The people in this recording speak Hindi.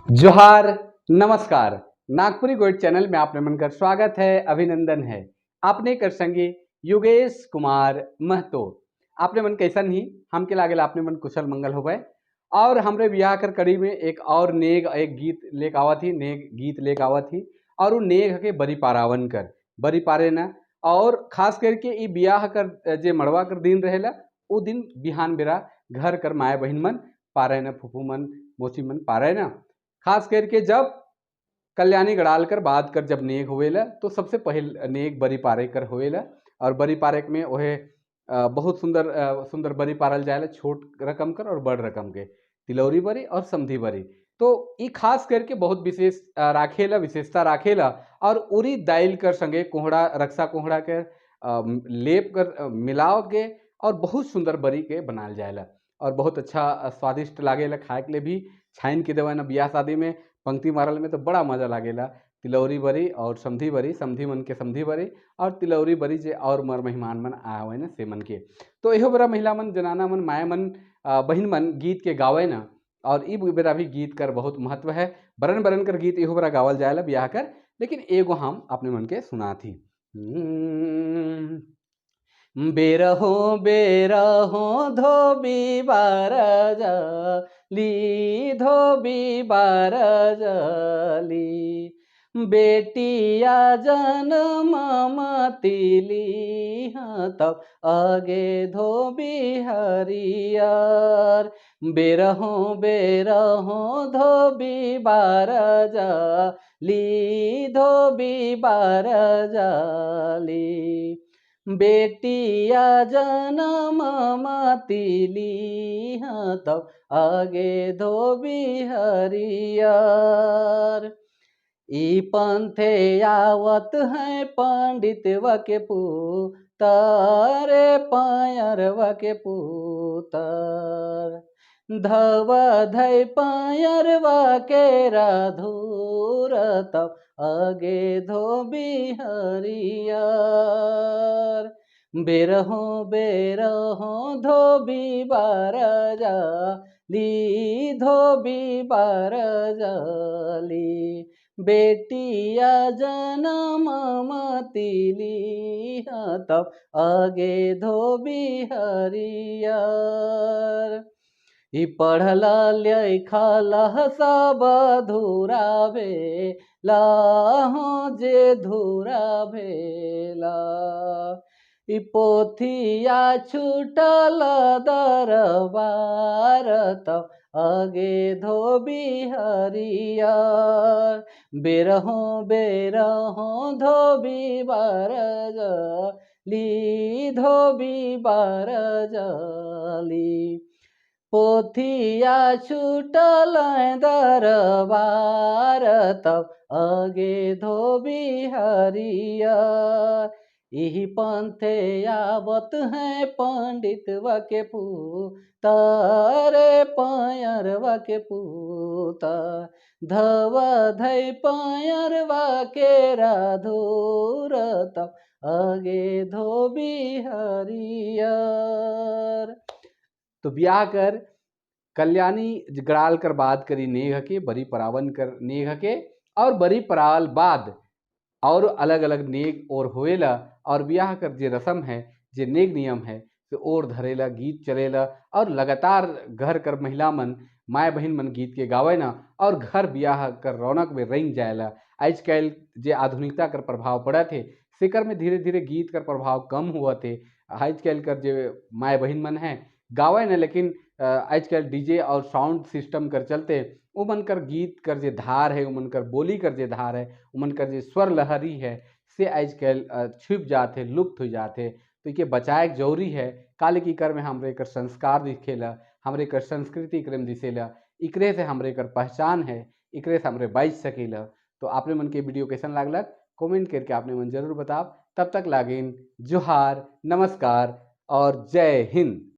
जोहार, नमस्कार। नागपुरी गोइड चैनल में आपने मनकर स्वागत है, अभिनंदन है। आपने कर संगी योगेश कुमार महतो। आपने मन कैसन ही हम के लागेला आपने मन कुशल मंगल होवे। और हमरे ब्याह कर कड़ी में एक और नेग एक गीत लेक आवत ही, नेग गीत लेक आवत ही। और वो नेग के बरी पारावन कर बरी पारे ना। और खास करके ई ब्याह कर जे मड़वा कर दिन रहेला, वो दिन बिहान बेरा घर कर माए बहिन मन पारे ना, फूफू मन मोची मन पारे ना। खास करके जब कल्याणी गड़ाल कर बात कर जब नेग होवेला तो सबसे पहले नेग बरी पारे कर होवेला। और बरी पारे में ओहे बहुत सुंदर सुंदर बरी पारल जाएला, छोट रकम कर और बड़ रकम के तिलौरी बरी और समधी बरी। तो ई खास करके बहुत विशेष राखेला, विशेषता राखेला। और उरी दाइल कर संगे कोहड़ा रक्षा कोहड़ा के लेप कर मिलाव के और बहुत सुंदर बरी के बनाल जाएला। और बहुत अच्छा स्वादिष्ट लागेला खाए के लिए भी। छाइन के देवा ना बियाह शादी में पंक्ति मारल में तो बड़ा मजा लागेला। तिलौरी बरी और समधी बरी, समधी मन के समधी बरी और तिलौरी बरी जे और मर मेहमान मन आए हुए ना से मन के। तो एहो बेरा महिला मन, जनाना मन, माया मन, बहिन मन गीत के गावे ना। और ई बेरा भी गीत कर बहुत महत्व है। बरन बरन कर गीत एहो बेरा गावल जाएला ब्याह कर। लेकिन एगो हम अपने मन के सुना थी। बेरहो बेरहो धोबी बारजली, धोबी बारजली। बेटिया जन्म मतिली, तब आगे धोबी हरियर। बेरहो बेरहो धोबी बारजली, धोबी बारजली। बेटिया जन्म मतिली, तब आगे धोबी हरियर। ई पंथे आवत है पंडितवा के पुतर, पायरवा के पुतर। धव धय पायरवा के राधुर, तब आगे धोबी हरियर। बेरहो बेरहो धोबी बारजली, धोबी बारजली। बेटिया जन्म मतिली, तब आगे धोबी हरियर। ई पढ़ला लिखला सब धूरा भेला, हो जे धूरा भेला। ई पोथिया छूटल दरबार, तब आगे धोबी हरियर। बेरहो बेरहो धोबी बारजली, धोबी बारजली। पोथिया छूटल दरबार, तब आगे धोबी हरियर। यही पंथे आवत है पंडितवा के पुतर, पायरवा के पुतर। धव धय पायरवा के राधुर, तब आगे धोबी हरियर। तो ब्याह कर कल्याणी गड़ाल कर बात करी नेघ के, बरी परावन कर नेघ के। और बरी पराल बाद और अलग अलग नेग और होएला। और ब्याह कर जे रस्म है, जे नेग नियम है, तो और धरेला, गीत चलेला। और लगातार घर कर महिला मन, माए बहिन मन गीत के गावे ना। और घर ब्याह कर रौनक में रंग जाएला। आज कल जे आधुनिकता कर प्रभाव पड़ा थे, सिकर में धीरे धीरे गीत कर प्रभाव कम हुआ थे। आज कल कर जे माए बहिन मन है गावे ना, लेकिन आजकल डीजे और साउंड सिस्टम कर चलते वो मन कर गीत कर जे धार है, वो मन कर बोली कर जे धार है, वो मन कर जे स्वर लहरी है, से आजकल छिप जाते, लुप्त हो जाते। तो ये बचाए जरूरी है। काले की कर में हमरे कर संस्कार दिखेला, हमरे कर संस्कृति क्रम दिसेला। इकरे से हमरे कर पहचान है, इकरे से हमरे बाइच सकेला। तो आपने मन के वीडियो कैसन लागलक कमेंट करके आपने मन जरूर बताओ। तब तक लागिन जोहार, नमस्कार और जय हिंद।